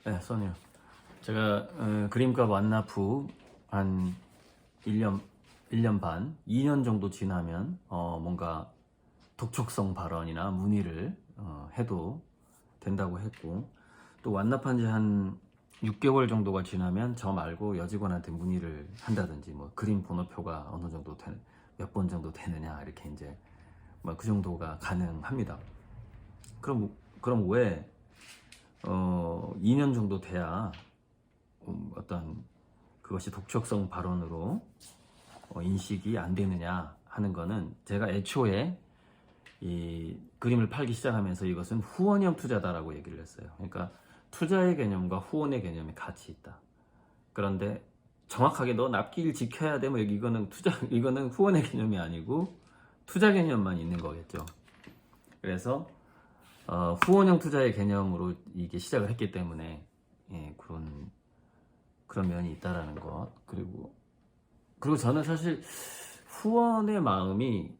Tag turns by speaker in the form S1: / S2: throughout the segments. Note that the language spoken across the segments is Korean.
S1: 네, 써니요. 제가 그림과 완납 후 한 1년 반, 2년 정도 지나면 뭔가 독촉성 발언이나 문의를 해도 된다고 했고, 또 완납한 지 한 6개월 정도가 지나면 저 말고 여직원한테 문의를 한다든지, 뭐 그림 번호표가 어느 정도 몇 번 정도 되느냐, 이렇게 이제 뭐 그 정도가 가능합니다. 그럼 왜 2년 정도 돼야 어떤 그것이 독촉성 발언으로 인식이 안 되느냐 하는 거는, 제가 애초에 이 그림을 팔기 시작하면서 이것은 후원형 투자다라고 얘기를 했어요. 그러니까 투자의 개념과 후원의 개념이 같이 있다. 그런데 정확하게 너 납기를 지켜야 돼, 뭐 이거는 후원의 개념이 아니고 투자 개념만 있는 거겠죠. 그래서 후원형 투자의 개념으로 이게 시작을 했기 때문에, 예, 그런 면이 있다라는 것. 그리고 저는 사실 후원의 마음이,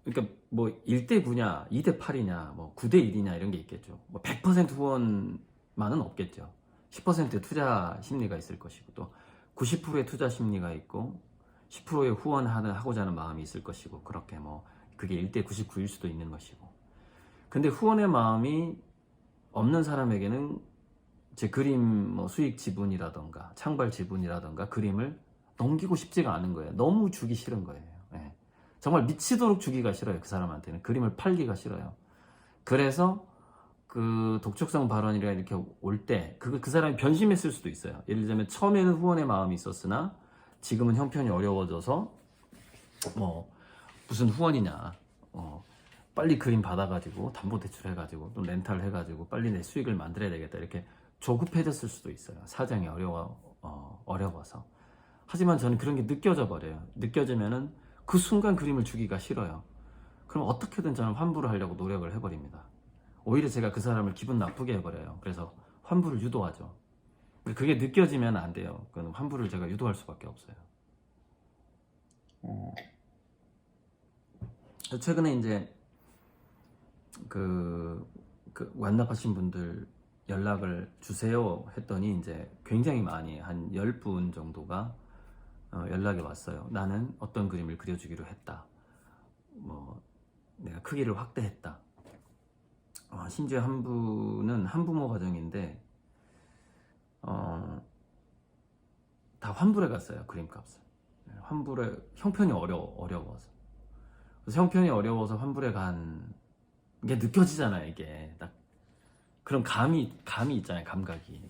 S1: 그러니까 뭐 1대 9냐 2대 8이냐 뭐 9대 1이냐 이런 게 있겠죠. 뭐 100% 후원만은 없겠죠. 10%의 투자 심리가 있을 것이고, 또 90%의 투자 심리가 있고 10%의 후원하고자 하는 마음이 있을 것이고, 그렇게 뭐 그게 1대 99일 수도 있는 것이고. 근데 후원의 마음이 없는 사람에게는 제 그림 뭐 수익 지분이라던가 창발 지분이라던가 그림을 넘기고 싶지가 않은 거예요. 너무 주기 싫은 거예요. 예. 정말 미치도록 주기가 싫어요. 그 사람한테는 그림을 팔기가 싫어요. 그래서 그 독촉성 발언이라 이렇게 올 때 그 사람이 변심했을 수도 있어요. 예를 들자면 처음에는 후원의 마음이 있었으나 지금은 형편이 어려워져서 뭐 무슨 후원이냐, 빨리 그림 받아가지고 담보대출 해가지고 또 렌탈 해가지고 빨리 내 수익을 만들어야 되겠다, 이렇게 조급해졌을 수도 있어요. 사정이 어려워서. 하지만 저는 그런 게 느껴져 버려요. 느껴지면은 그 순간 그림을 주기가 싫어요. 그럼 어떻게든 저는 환불을 하려고 노력을 해버립니다. 오히려 제가 그 사람을 기분 나쁘게 해버려요. 그래서 환불을 유도하죠. 그게 느껴지면 안 돼요. 그건 환불을 제가 유도할 수밖에 없어요. 최근에 이제 그 완납하신 분들 연락을 주세요 했더니 이제 굉장히 많이, 한 10분 정도가 연락이 왔어요. 나는 어떤 그림을 그려주기로 했다, 뭐 내가 크기를 확대했다. 심지어 한 분은 한부모 가정인데 다 환불해 갔어요. 그림값을. 환불에 형편이 어려워서. 그래서 형편이 어려워서 환불해 간 게 느껴지잖아요. 이게 딱 그런 감이 있잖아요. 감각이.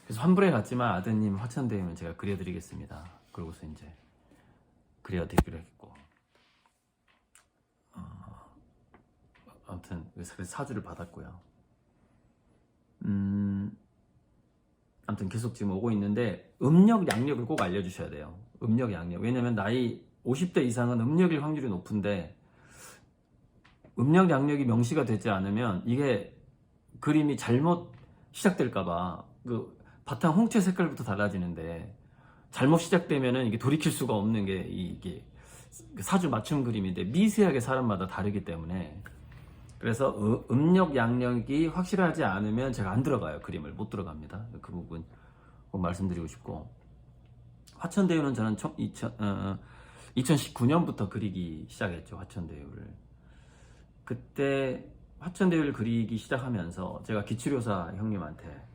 S1: 그래서 환불해 갔지만 아드님 화천대유는 제가 그려드리겠습니다. 그러고서 이제 그려드리기로 했고, 아무튼 그래서 사주를 받았고요. 아무튼 계속 지금 오고 있는데, 음력 양력을 꼭 알려주셔야 돼요. 음력 양력. 왜냐면 나이 50대 이상은 음력일 확률이 높은데, 음력 양력이 명시가 되지 않으면 이게 그림이 잘못 시작될까봐, 그 바탕 홍채 색깔부터 달라지는데 잘못 시작되면은 이게 돌이킬 수가 없는 게 이게 사주 맞춤 그림인데 미세하게 사람마다 다르기 때문에, 그래서 음력 양력이 확실하지 않으면 제가 안 들어가요. 그림을 못 들어갑니다. 그 부분 꼭 말씀드리고 싶고, 화천대유는 저는 2019년부터 그리기 시작했죠. 화천대유를. 그때 화천대유를 그리기 시작하면서 제가 기치료사 형님한테,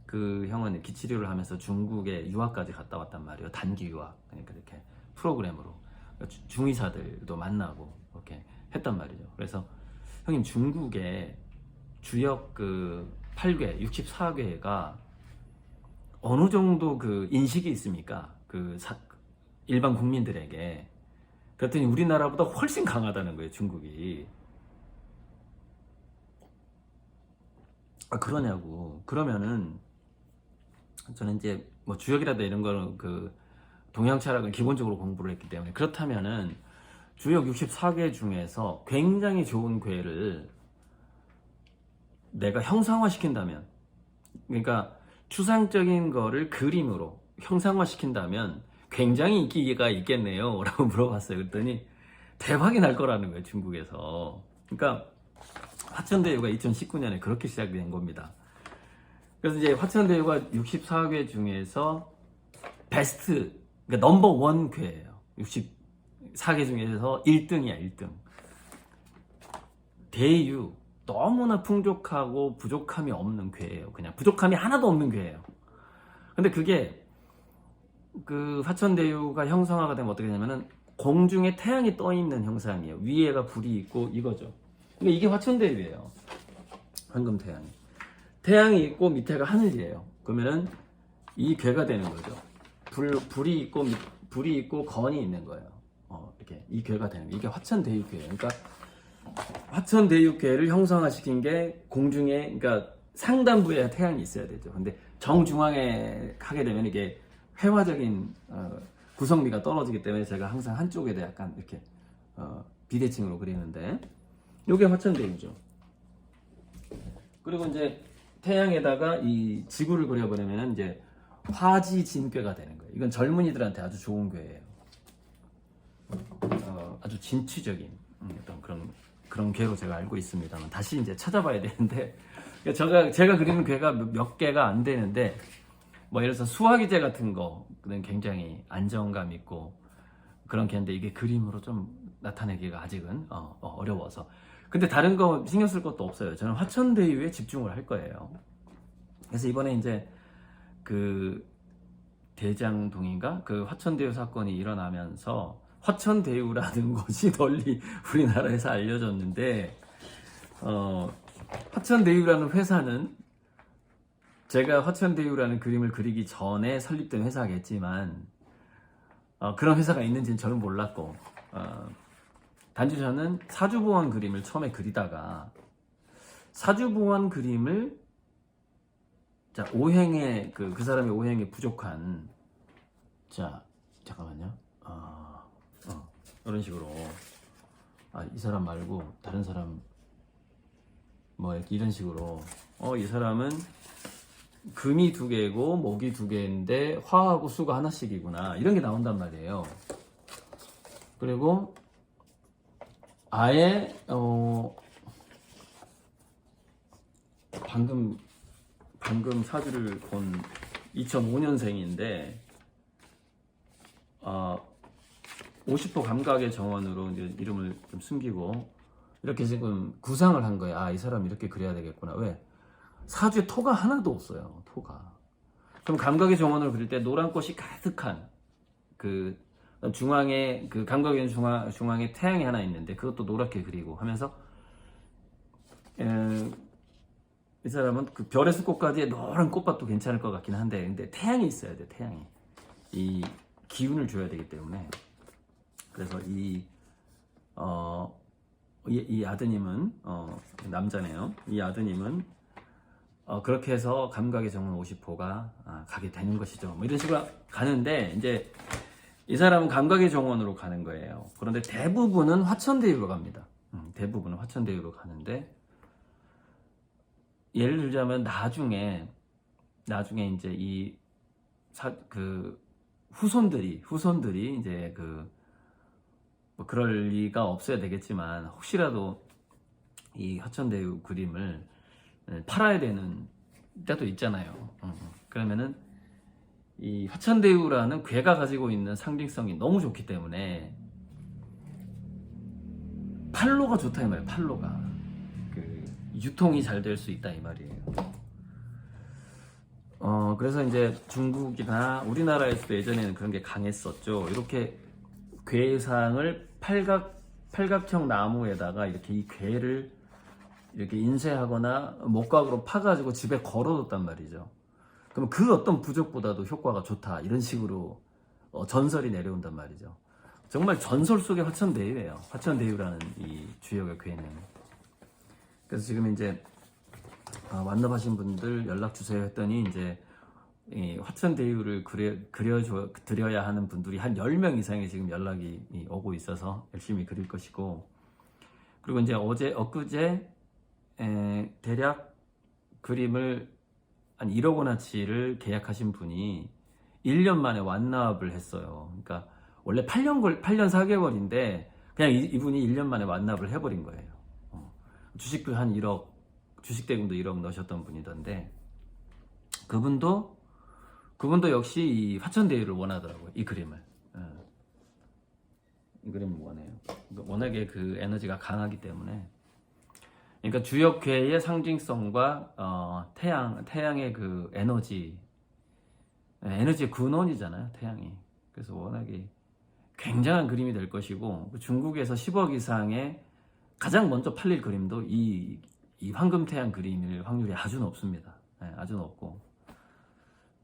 S1: 그 형은 기치료를 하면서 중국에 유학까지 갔다 왔단 말이에요. 단기 유학. 그러니까 이렇게 프로그램으로 중의사들도 만나고 이렇게 했단 말이죠. 그래서 형님, 중국의 주역 그 8궤, 64궤가 어느 정도 그 인식이 있습니까? 일반 국민들에게. 그랬더니 우리나라보다 훨씬 강하다는 거예요, 중국이. 그러냐고. 그러면은 저는 이제 뭐 주역이라도 이런 거는 그 동양 철학을 기본적으로 공부를 했기 때문에, 그렇다면은 주역 64궤 중에서 굉장히 좋은 궤를 내가 형상화 시킨다면, 그러니까 추상적인 거를 그림으로 형상화 시킨다면 굉장히 인기가 있겠네요 라고 물어봤어요. 그랬더니 대박이 날 거라는 거예요, 중국에서. 그러니까 화천대유가 2019년에 그렇게 시작된 겁니다. 그래서 이제 화천대유가 64개 중에서 베스트, 그러니까 넘버 원 궤예요. 64개 중에서 1등이야, 1등. 대유, 너무나 풍족하고 부족함이 없는 궤예요. 그냥 부족함이 하나도 없는 궤예요. 근데 그게 그 화천대유가 형성화가 되면 어떻게 되냐면은 공중에 태양이 떠 있는 형상이에요. 위에가 불이 있고 이거죠. 그러니까 이게 화천대유예요. 황금 태양이. 태양이 있고 밑에가 하늘이에요. 그러면은 이 궤가 되는 거죠. 불이 있고 건이 있는 거예요. 이렇게 이 궤가 되는 거. 이게 화천대유궤예요. 그러니까 화천대유궤를 형성화시킨 게 공중에, 그러니까 상단부에 태양이 있어야 되죠. 근데 정중앙에 하게 되면 이게 회화적인 구성미가 떨어지기 때문에 제가 항상 한쪽에다 약간 이렇게 비대칭으로 그리는데, 이게 화천대유죠. 그리고 이제 태양에다가 이 지구를 그려버리면 이제 화지진궤가 되는 거예요. 이건 젊은이들한테 아주 좋은 괴예요. 아주 진취적인 어떤 그런 괴로 제가 알고 있습니다만, 다시 이제 찾아봐야 되는데, 제가 그리는 괴가 몇 개가 안 되는데, 뭐 예를 들어서 수화기제 같은 거는 굉장히 안정감 있고 그런 괴인데, 이게 그림으로 좀 나타내기가 아직은 어려워서. 근데 다른 거 신경 쓸 것도 없어요. 저는 화천대유에 집중을 할 거예요. 그래서 이번에 이제 그 대장동인가 그 화천대유 사건이 일어나면서 화천대유라는 것이 널리 우리나라에서 알려졌는데, 화천대유라는 회사는 제가 화천대유라는 그림을 그리기 전에 설립된 회사겠지만 그런 회사가 있는지는 저는 몰랐고, 단지 저는 사주보원 그림을 처음에 그리다가 사주보원 그림을 오행에 그 사람의 오행에 부족한, 잠깐만요. 이런 식으로 이 사람 말고 다른 사람 뭐 이런 식으로 이 사람은 금이 2개고 목이 2개인데 화하고 수가 하나씩이구나, 이런 게 나온단 말이에요. 그리고 아예 방금 사주를 본 2005년생인데 50호 감각의 정원으로 이제 이름을 좀 숨기고 이렇게 지금 구상을 한 거예요. 이 사람 이렇게 그려야 되겠구나. 왜? 사주에 토가 하나도 없어요. 토가. 그럼 감각의 정원을 그릴 때 노란 꽃이 가득한 그 중앙에, 그 감각의 중앙에 태양이 하나 있는데 그것도 노랗게 그리고 하면서 이 사람은 그 별의 숲꽃까지의 노란 꽃밭도 괜찮을 것 같긴 한데, 근데 태양이 있어야 돼. 태양이 이 기운을 줘야 되기 때문에. 그래서 이 아드님은 남자네요. 이 아드님은 그렇게 해서 감각의 정원 50호가 가게 되는 것이죠. 뭐 이런 식으로 가는데, 이제 이 사람은 감각의 정원으로 가는 거예요. 그런데 대부분은 화천대유로 갑니다. 대부분은 화천대유로 가는데, 예를 들자면 나중에 이제 그 후손들이 이제 뭐 그럴 리가 없어야 되겠지만, 혹시라도 이 화천대유 그림을 팔아야 되는 때도 있잖아요. 그러면은 이 화천대유라는 괴가 가지고 있는 상징성이 너무 좋기 때문에 팔로가 좋다 이 말이에요. 팔로가 유통이 잘 될 수 있다 이 말이에요. 그래서 이제 중국이나 우리나라에서도 예전에는 그런 게 강했었죠. 이렇게 괴상을 팔각형 나무에다가 이렇게 이 괴를 이렇게 인쇄하거나 목각으로 파가지고 집에 걸어뒀단 말이죠. 그럼 그 어떤 부적보다도 효과가 좋다, 이런 식으로 전설이 내려온단 말이죠. 정말 전설 속의 화천대유예요. 화천대유라는 이 주역의 괴는. 그래서 지금 이제 완납하신 분들 연락 주세요 했더니, 이제 이 화천대유를 그려야 하는 분들이 한 10명 이상의 지금 연락이 오고 있어서 열심히 그릴 것이고, 그리고 이제 엊그제 대략 그림을 한 1억 원어치를 계약하신 분이 1년 만에 완납을 했어요. 그러니까 원래 8년 4개월인데 그냥 이분이 1년 만에 완납을 해버린 거예요. 주식도 한 1억, 주식 대금도 1억 넣으셨던 분이던데, 그분도 역시 이 화천대유를 원하더라고요. 이 그림을. 이 그림을 원해요. 워낙에 그 에너지가 강하기 때문에. 그러니까 주역괴의 상징성과 태양의 그 에너지의 근원이잖아요. 태양이. 그래서 워낙에 굉장한 그림이 될 것이고, 중국에서 10억 이상의 가장 먼저 팔릴 그림도 이 황금태양 그림일 확률이 아주 높습니다. 아주 높고,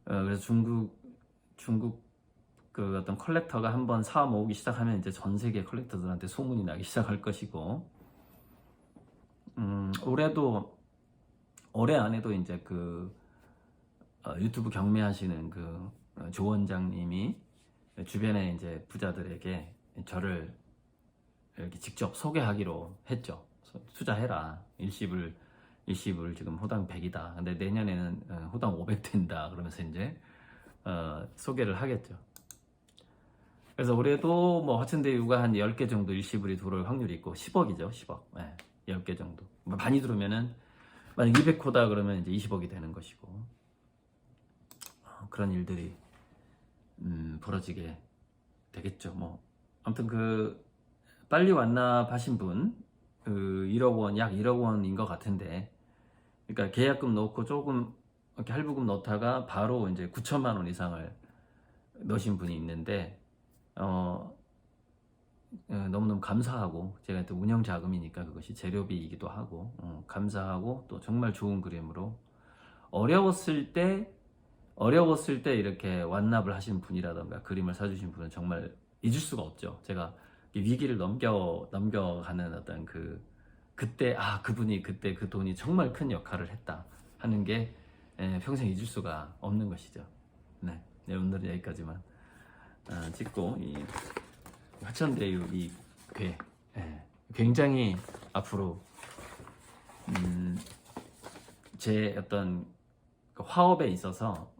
S1: 그래서 중국 그 어떤 컬렉터가 한번 사 모으기 시작하면 이제 전 세계 컬렉터들한테 소문이 나기 시작할 것이고, 올해 안에도 이제 그 유튜브 경매하시는 그 조 원장님이 주변에 이제 부자들에게 저를 이렇게 직접 소개하기로 했죠. 투자해라. 일시불 지금 호당 100이다. 근데 내년에는 호당 500 된다. 그러면서 이제 소개를 하겠죠. 그래서 올해도 뭐 화천대유가 한 10개 정도 일시불이 들어올 확률이 있고, 10억이죠. 10억. 10개 정도. 많이 들어오면은 만약 200호다 그러면 이제 20억이 되는 것이고, 그런 일들이 벌어지게 되겠죠. 뭐 아무튼 그 빨리 완납하신 분, 그 1억 원, 약 1억 원인 것 같은데, 그러니까 계약금 넣고 조금 이렇게 할부금 넣다가 바로 이제 9천만 원 이상을 넣으신 분이 있는데, 너무너무 감사하고, 제가 또 운영 자금이니까 그것이 재료비이기도 하고, 감사하고, 또 정말 좋은 그림으로 어려웠을 때 이렇게 완납을 하신 분이라던가 그림을 사주신 분은 정말 잊을 수가 없죠. 제가 위기를 넘겨가는 어떤 그때 그분이 그때 그 돈이 정말 큰 역할을 했다 하는 게 평생 잊을 수가 없는 것이죠. 네, 오늘은 여기까지만 찍고, 이 화천대유 이 괴, 굉장히 앞으로 제 어떤 화업에 있어서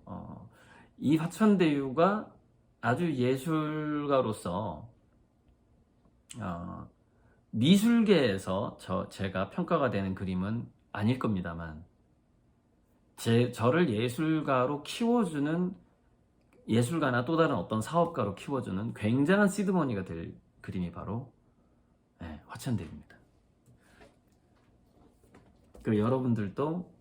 S1: 이 화천대유가 아주 예술가로서 미술계에서 제가 평가가 되는 그림은 아닐 겁니다만, 저를 예술가로 키워주는, 예술가나 또 다른 어떤 사업가로 키워주는 굉장한 시드머니가 될 그림이 바로 화천대유입니다. 그 여러분들도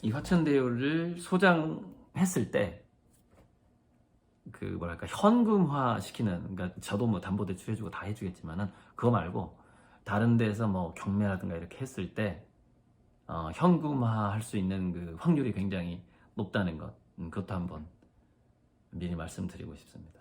S1: 이 화천대유를 소장했을 때 그 뭐랄까 현금화 시키는, 그러니까 저도 뭐 담보대출 해주고 다 해주겠지만은 그거 말고 다른 데서 뭐 경매라든가 이렇게 했을 때 현금화 할 수 있는 그 확률이 굉장히 높다는 것, 그것도 한번 미리 말씀드리고 싶습니다.